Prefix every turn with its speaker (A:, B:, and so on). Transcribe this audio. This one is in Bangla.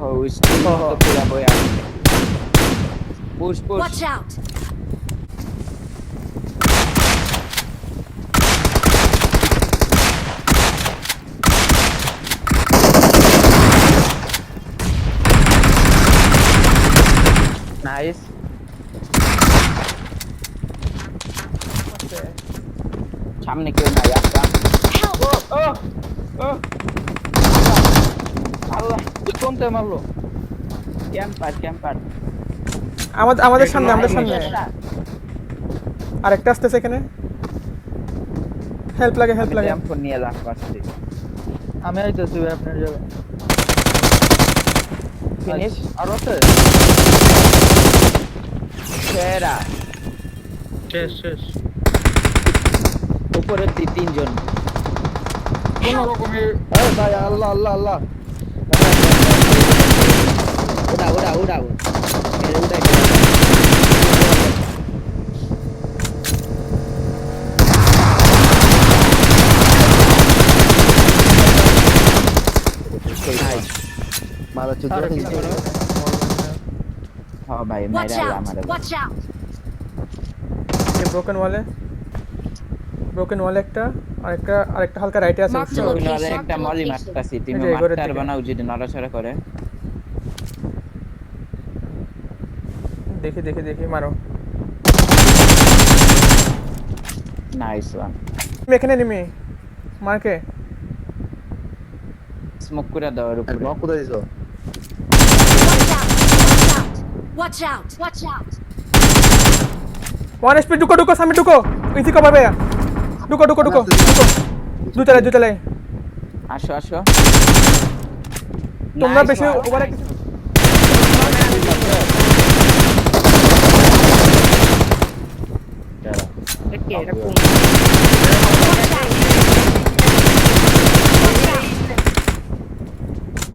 A: ওই স্কুল তো পুরা বই আছে push push
B: Watch out!
A: Nice সামনে কেউ নাই আসা
B: Help!
A: ও ও আল্লাহ কোনটা মারলো ক্যাম্পার
C: আমাদের সামনে আরেকটা আসতেছে এখানে হেল্প লাগে
A: ক্যাম্প নিয়ে লাগ পাচ্ছি
D: আমি আইতেছি ভাই আপনার জায়গায়
A: ফিনিশ
D: আর আছে
A: সেরা
D: শেষ
A: উপরে তিনজন
D: কোন রকমে এই ভাই আল্লাহ
A: উড়াও মেরে উড়াই
D: মারা চুদ
A: হ্যাঁ ভাই
B: Watch
A: মেরে
B: out!
A: আমারে
B: Watch out!
C: এই ব্রোকেন ওয়ালে একটা আরেকটা হালকা রাইটে আছে
B: Mark the
C: বুঝছো?
B: location.
A: ওইনারে একটা মলি মারতাছি তুমি
C: এই যে ঘরের
A: মারতার
C: দিকে।
A: বানাও যদি নড়াচড়া করে
C: দেখি মারো
A: নাইস ওয়ান
C: তুমি এখানে নেমে মার্কে
A: স্মোক করে দাও উপরে
D: নক কোথায় দিছো
B: Watch out! Watch out!
C: 1 SP ঢুকো সামনে ঢুকো ইজি কভার ভাইয়া ঢুকো দুতলায়
A: আসো
C: তোমরা
A: Nice
C: বেশি
A: one.
C: ওভারে
A: এটা কোন
B: Watch out!